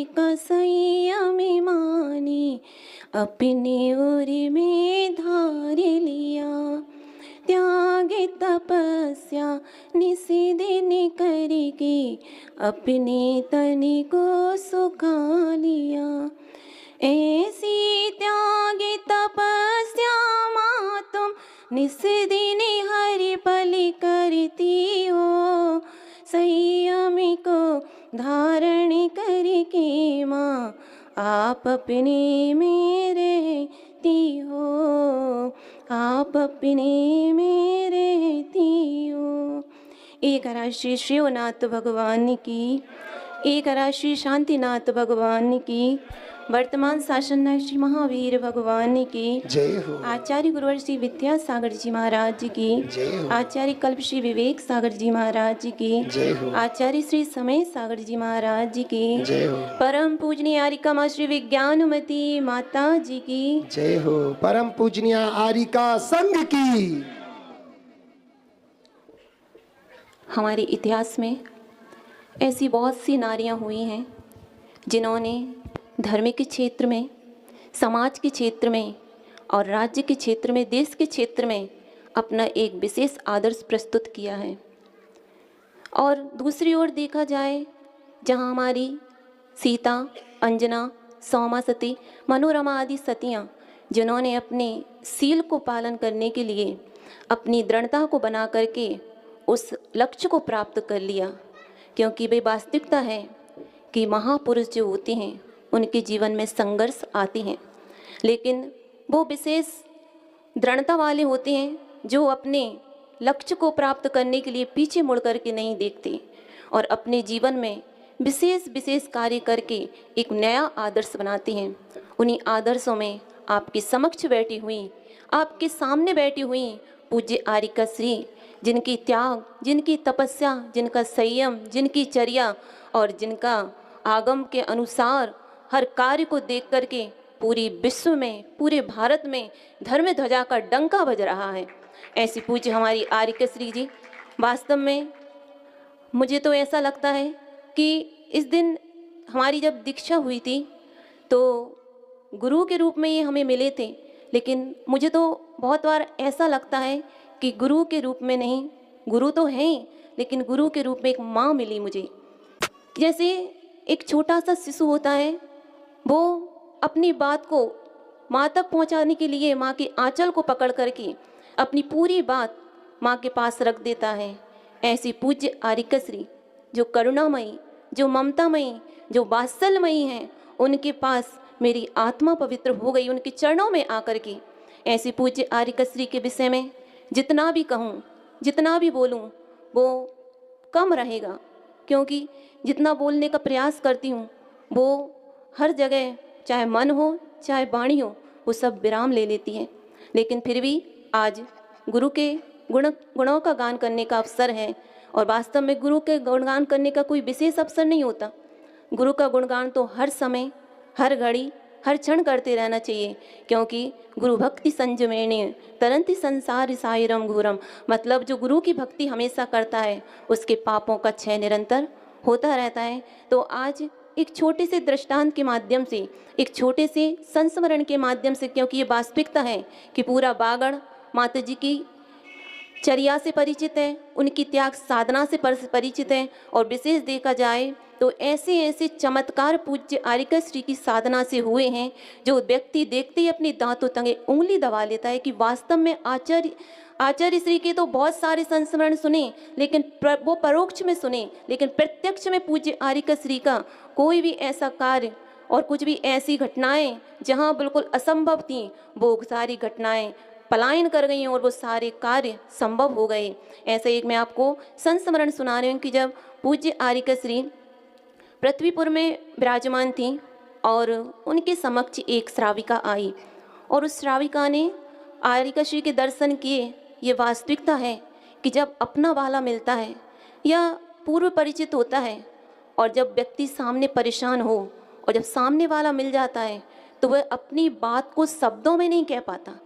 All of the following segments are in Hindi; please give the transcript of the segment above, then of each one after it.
का संयम माने, अपने ओर में धार लिया। त्यागे तपस्या निस दिन करके, अपने तन को सुखा लिया। ऐसी त्यागे तपस्या माँ तुम, निस दिन हर पल करती हो। संयम को धारण करके माँ, आप अपने में रहती हो, आप अपने में रहती हो। एक राशि शिवनाथ भगवान की, एक राशि शांतिनाथ भगवान की, वर्तमान शासन श्री महावीर भगवान की जय हो। आचार्य गुरुवर श्री विद्यासागर जी महाराज की जय हो। आचार्य कल्प श्री विवेक सागर जी महाराज की जय हो। आचार्य श्री समय सागर जी महाराज की जय हो। परम पूजनीय आरिका माँ श्री विज्ञानमती माता जी की जय हो। परम पूजनीय आरिका संघ की। हमारे इतिहास में ऐसी बहुत सी नारियां हुई हैं जिन्होंने धर्म के क्षेत्र में, समाज के क्षेत्र में और राज्य के क्षेत्र में, देश के क्षेत्र में अपना एक विशेष आदर्श प्रस्तुत किया है। और दूसरी ओर देखा जाए, जहाँ हमारी सीता, अंजना, सौमा सती, मनोरमा आदि सतियाँ जिन्होंने अपने शील को पालन करने के लिए अपनी दृढ़ता को बना करके उस लक्ष्य को प्राप्त कर लिया। क्योंकि वे वास्तविकता है कि महापुरुष जो होते हैं उनके जीवन में संघर्ष आते हैं, लेकिन वो विशेष दृढ़ता वाले होते हैं जो अपने लक्ष्य को प्राप्त करने के लिए पीछे मुड़ करके नहीं देखते और अपने जीवन में विशेष विशेष कार्य करके एक नया आदर्श बनाते हैं। उन्हीं आदर्शों में आपके समक्ष बैठी हुई, आपके सामने बैठी हुई पूज्य आरिका श्री, जिनकी त्याग, जिनकी तपस्या, जिनका संयम, जिनकी चर्या और जिनका आगम के अनुसार हर कार्य को देख करके पूरी विश्व में, पूरे भारत में धर्म ध्वजा का डंका बज रहा है, ऐसी पूज्य हमारी आरिका श्री जी। वास्तव में मुझे तो ऐसा लगता है कि इस दिन हमारी जब दीक्षा हुई थी तो गुरु के रूप में ये हमें मिले थे, लेकिन मुझे तो बहुत बार ऐसा लगता है कि गुरु के रूप में नहीं, गुरु तो हैं ही, लेकिन गुरु के रूप में एक माँ मिली मुझे। जैसे एक छोटा सा शिशु होता है, वो अपनी बात को माँ तक पहुँचाने के लिए माँ के आंचल को पकड़ करके अपनी पूरी बात माँ के पास रख देता है। ऐसी पूज्य आरिका श्री जो करुणामयी, जो ममतामयी, जो वात्सल्यमयी हैं, उनके पास मेरी आत्मा पवित्र हो गई उनके चरणों में आकर के। ऐसी पूज्य आरिका श्री के विषय में जितना भी कहूँ, जितना भी बोलूँ वो कम रहेगा, क्योंकि जितना बोलने का प्रयास करती हूँ वो हर जगह, चाहे मन हो चाहे वाणी हो, वो सब विराम ले लेती है। लेकिन फिर भी आज गुरु के गुणों का गान करने का अवसर है, और वास्तव में गुरु के गुणगान करने का कोई विशेष अवसर नहीं होता। गुरु का गुणगान तो हर समय, हर घड़ी, हर क्षण करते रहना चाहिए, क्योंकि गुरु भक्ति संजमेणे तरंति संसार सायरम घोरम, मतलब जो गुरु की भक्ति हमेशा करता है उसके पापों का क्षय निरंतर होता रहता है। तो आज एक छोटे से दृष्टांत के माध्यम से, एक छोटे से संस्मरण के माध्यम से, क्योंकि ये वास्तविकता है कि पूरा बागड़ माता जी की चर्या से परिचित है, उनकी त्याग साधना से परिचित है, और विशेष देखा जाए तो ऐसे ऐसे चमत्कार पूज्य आरिका श्री की साधना से हुए हैं जो व्यक्ति देखते ही अपनी दांतों तंगे उंगली दबा लेता है कि वास्तव में आचार्य श्री के तो बहुत सारे संस्मरण सुने, लेकिन वो परोक्ष में सुने, लेकिन प्रत्यक्ष में पूज्य आरिका श्री का कोई भी ऐसा कार्य और कुछ भी ऐसी घटनाएं जहां बिल्कुल असंभव थी, वो सारी घटनाएं पलायन कर गई और वो सारे कार्य संभव हो गए। ऐसे एक मैं आपको संस्मरण सुना रही हूँ कि जब पूज्य आरिका श्री पृथ्वीपुर में विराजमान थी और उनके समक्ष एक श्राविका आई, और उस श्राविका ने आरिका श्री के दर्शन किए। ये वास्तविकता है कि जब अपना वाला मिलता है या पूर्व परिचित होता है, और जब व्यक्ति सामने परेशान हो और जब सामने वाला मिल जाता है तो वह अपनी बात को शब्दों में नहीं कह पाता,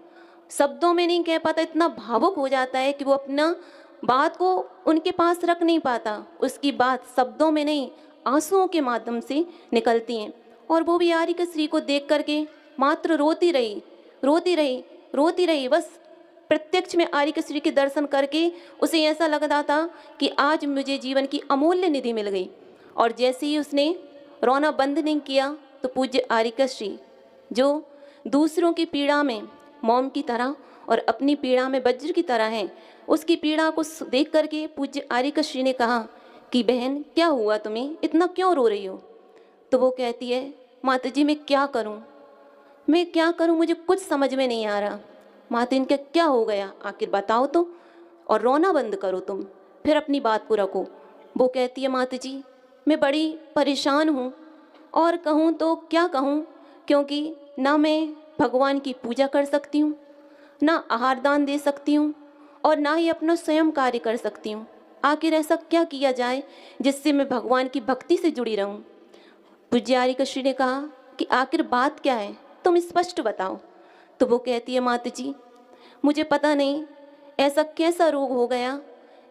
शब्दों में नहीं कह पाता, इतना भावुक हो जाता है कि वो अपना बात को उनके पास रख नहीं पाता। उसकी बात शब्दों में नहीं, आंसुओं के माध्यम से निकलती हैं। और वो भी आर्य श्री को देख करके मात्र रोती रही, रोती रही, रोती रही। बस प्रत्यक्ष में आर्य श्री के दर्शन करके उसे ऐसा लग रहा था कि आज मुझे जीवन की अमूल्य निधि मिल गई। और जैसे ही उसने रोना बंद नहीं किया तो पूज्य आर्य श्री, जो दूसरों की पीड़ा में मोम की तरह और अपनी पीड़ा में वज्र की तरह है, उसकी पीड़ा को देख करके पूज्य आर्य श्री ने कहा कि बहन क्या हुआ, तुम्हें इतना क्यों रो रही हो? तो वो कहती है, माता जी मैं क्या करूं, मैं क्या करूं, मुझे कुछ समझ में नहीं आ रहा। माता इनका क्या हो गया, आखिर बताओ तो, और रोना बंद करो तुम, फिर अपनी बात को रखो। वो कहती है, माता जी मैं बड़ी परेशान हूँ, और कहूँ तो क्या कहूँ, क्योंकि ना मैं भगवान की पूजा कर सकती हूँ, ना आहार दान दे सकती हूँ, और ना ही अपना स्वयं कार्य कर सकती हूँ। आखिर ऐसा क्या किया जाए जिससे मैं भगवान की भक्ति से जुड़ी रहूँ? पूज्य आर्य श्री ने कहा कि आखिर बात क्या है, तुम स्पष्ट बताओ। तो वो कहती है, माता जी मुझे पता नहीं ऐसा कैसा रोग हो गया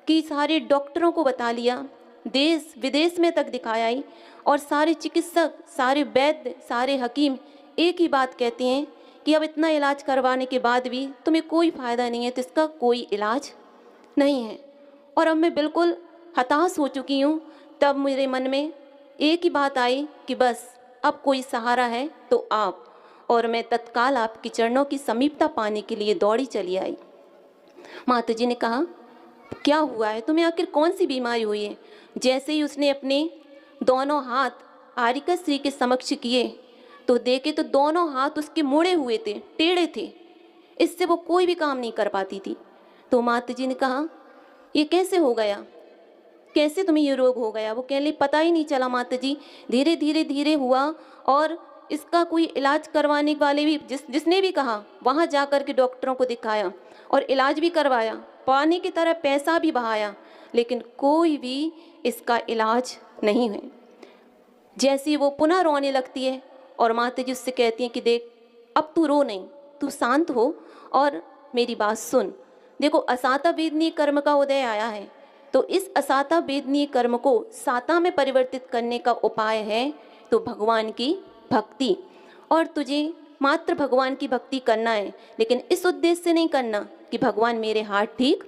कि सारे डॉक्टरों को बता लिया, देश विदेश में तक दिखाया ही, और सारे चिकित्सक, सारे वैद्य, सारे हकीम एक ही बात कहते हैं कि अब इतना इलाज करवाने के बाद भी तुम्हें कोई फ़ायदा नहीं है, तो इसका कोई इलाज नहीं है। और अब मैं बिल्कुल हताश हो चुकी हूँ। तब मेरे मन में एक ही बात आई कि बस अब कोई सहारा है तो आप, और मैं तत्काल आपके चरणों की समीपता पाने के लिए दौड़ी चली आई। माता जी ने कहा, क्या हुआ है तुम्हें, आखिर कौन सी बीमारी हुई है? जैसे ही उसने अपने दोनों हाथ आर्य श्री के समक्ष किए तो देखे तो दोनों हाथ उसके मुड़े हुए थे, टेढ़े थे, इससे वो कोई भी काम नहीं कर पाती थी। तो माता जी ने कहा, ये कैसे हो गया, कैसे तुम्हें ये रोग हो गया? वो कह ली, पता ही नहीं चला माता जी, धीरे धीरे धीरे हुआ, और इसका कोई इलाज करवाने वाले भी जिसने भी कहा वहाँ जा कर के डॉक्टरों को दिखाया और इलाज भी करवाया, पानी की तरह पैसा भी बहाया, लेकिन कोई भी इसका इलाज नहीं है। जैसे वो पुनः रोने लगती है और माता जी उससे कहती हैं कि देख अब तू रो नहीं, तू शांत हो और मेरी बात सुन। देखो असाता वेदनीय कर्म का उदय आया है, तो इस असाता वेदनीय कर्म को साता में परिवर्तित करने का उपाय है तो भगवान की भक्ति। और तुझे मात्र भगवान की भक्ति करना है, लेकिन इस उद्देश्य से नहीं करना कि भगवान मेरे हाथ ठीक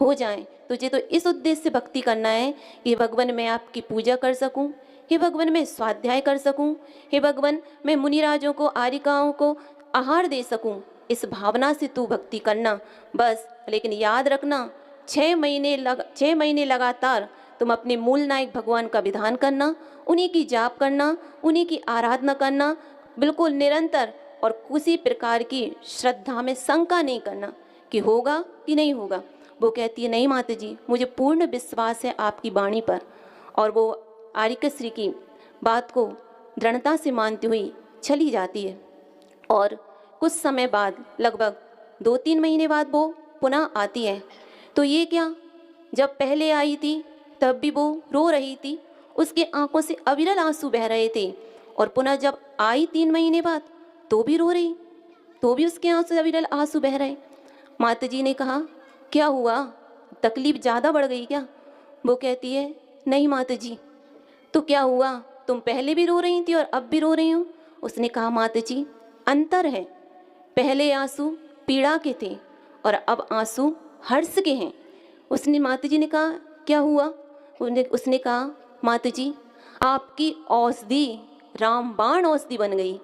हो जाएं। तुझे तो इस उद्देश्य से भक्ति करना है कि भगवान मैं आपकी पूजा कर सकूं, हे भगवान मैं स्वाध्याय कर सकूं, हे भगवान मैं मुनिराजों को, आरिकाओं को आहार दे सकूं। इस भावना से तू भक्ति करना बस। लेकिन याद रखना 6 महीने लगातार तुम अपने मूल नायक भगवान का विधान करना, उन्हीं की जाप करना, उन्हीं की आराधना करना, बिल्कुल निरंतर, और किसी प्रकार की श्रद्धा में शंका नहीं करना कि होगा कि नहीं होगा। वो कहती है, नहीं माता जी मुझे पूर्ण विश्वास है आपकी वाणी पर। और वो आर्य श्री की बात को दृढ़ता से मानती हुई चली जाती है। और कुछ समय बाद, लगभग 2-3 महीने बाद वो पुनः आती है। तो ये क्या, जब पहले आई थी तब भी वो रो रही थी, उसके आंखों से अविरल आंसू बह रहे थे, और पुनः जब आई 3 महीने बाद तो भी रो रही, तो भी उसके आंसू अविरल आंसू बह रहे। माता जी ने कहा, क्या हुआ, तकलीफ ज़्यादा बढ़ गई क्या? वो कहती है, नहीं माता जी। तो क्या हुआ, तुम पहले भी रो रही थी और अब भी रो रही हो? उसने कहा, माता जी अंतर है, पहले आंसू पीड़ा के थे और अब आंसू हर्ष के हैं। उसने, माता जी ने कहा, क्या हुआ? उसने कहा, माता जी आपकी औषधि रामबाण औषधि बन गई।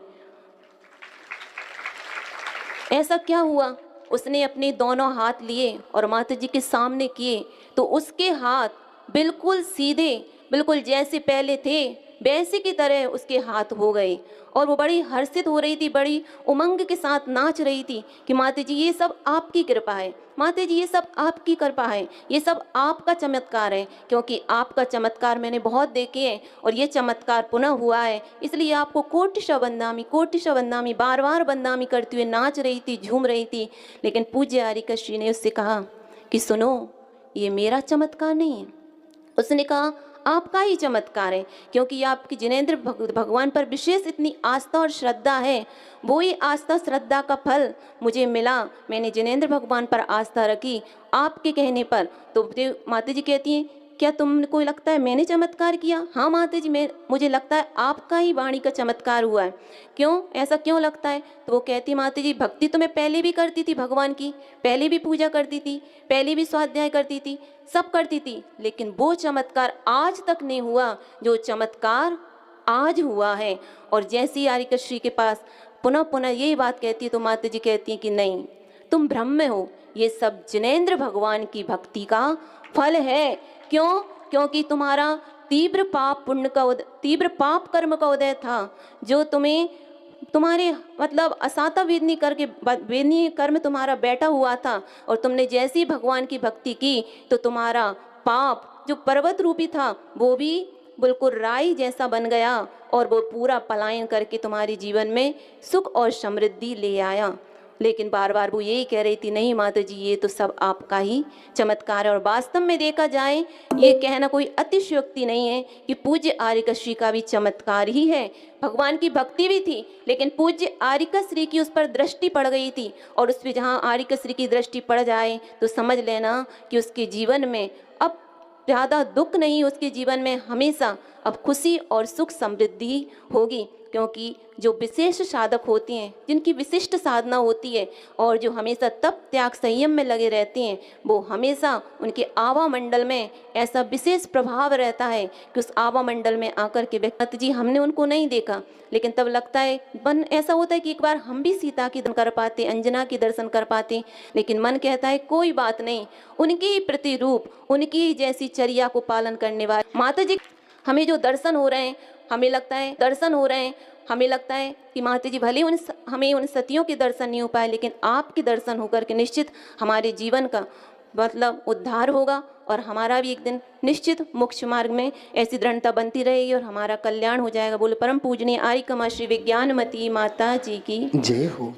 ऐसा क्या हुआ? उसने अपने दोनों हाथ लिए और माता जी के सामने किए, तो उसके हाथ बिल्कुल सीधे, बिल्कुल जैसे पहले थे वैसे की तरह उसके हाथ हो गए। और वो बड़ी हर्षित हो रही थी, बड़ी उमंग के साथ नाच रही थी कि माता जी ये सब आपकी कृपा है, माता जी ये सब आपकी कृपा है, ये सब आपका चमत्कार है, क्योंकि आपका चमत्कार मैंने बहुत देखे हैं और ये चमत्कार पुनः हुआ है, इसलिए आपको कोटिशः वंदामि बार बार वंदामि करती हुए नाच रही थी, झूम रही थी। लेकिन पूज्य आर्य श्री ने उससे कहा कि सुनो, ये मेरा चमत्कार नहीं है। उसने कहा, आपका ही चमत्कार है, क्योंकि आपकी जिनेंद्र भगवान पर विशेष इतनी आस्था और श्रद्धा है। वो ही आस्था श्रद्धा का फल मुझे मिला, मैंने जिनेंद्र भगवान पर आस्था रखी आपके कहने पर। तो माता जी कहती हैं, क्या तुमको लगता है मैंने चमत्कार किया? हाँ माता जी, मुझे लगता है आपका ही वाणी का चमत्कार हुआ है। क्यों, ऐसा क्यों लगता है? तो वो कहती, माता जी भक्ति तो मैं पहले भी करती थी भगवान की, पहले भी पूजा करती थी, पहले भी स्वाध्याय करती थी, सब करती थी, लेकिन वो चमत्कार आज तक नहीं हुआ जो चमत्कार आज हुआ है। और जैसे ही आर्यका श्री के पास पुनः पुनः यही बात कहती है तो माता जी कहती हैं कि नहीं, तुम भ्रम में हो, ये सब जिनेंद्र भगवान की भक्ति का फल है। क्यों? क्योंकि तुम्हारा तीव्र पाप कर्म का उदय था, जो तुम्हें तुम्हारे मतलब असाता वेदनी करके वेदनी कर्म तुम्हारा बैठा हुआ था, और तुमने जैसी भगवान की भक्ति की तो तुम्हारा पाप जो पर्वत रूपी था वो भी बिल्कुल राई जैसा बन गया, और वो पूरा पलायन करके तुम्हारे जीवन में सुख और समृद्धि ले आया। लेकिन बार बार वो यही कह रही थी, नहीं माता जी ये तो सब आपका ही चमत्कार है। और वास्तव में देखा जाए ये कहना कोई अतिशयोक्ति नहीं है कि पूज्य आर्यका श्री का भी चमत्कार ही है। भगवान की भक्ति भी थी, लेकिन पूज्य आर्यका श्री की उस पर दृष्टि पड़ गई थी, और उस पर जहाँ आर्यका श्री की दृष्टि पड़ जाए तो समझ लेना कि उसके जीवन में अब ज़्यादा दुख नहीं, उसके जीवन में हमेशा अब खुशी और सुख समृद्धि होगी। क्योंकि जो विशेष साधक होते हैं, जिनकी विशिष्ट साधना होती है और जो हमेशा तप त्याग संयम में लगे रहते हैं, वो हमेशा उनके आवा मंडल में ऐसा विशेष प्रभाव रहता है कि उस आवा मंडल में आकर के व्यक्ति जी हमने उनको नहीं देखा, लेकिन तब लगता है मन ऐसा होता है कि एक बार हम भी सीता की दर्शन कर पाते, अंजना की दर्शन कर पाते, लेकिन मन कहता है कोई बात नहीं, उनके ही प्रतिरूप, उनकी ही जैसी चर्या को पालन करने वाले माता जी हमें जो दर्शन हो रहे हैं, हमें लगता है कि माता जी भले हमें उन सतियों के दर्शन नहीं हो पाए, लेकिन आपके दर्शन होकर के निश्चित हमारे जीवन का मतलब उद्धार होगा, और हमारा भी एक दिन निश्चित मोक्ष मार्ग में ऐसी दृढ़ता बनती रहेगी और हमारा कल्याण हो जाएगा। बोले परम पूजनीय आर्यका माँ श्री विज्ञानमती माता जी की जय हो।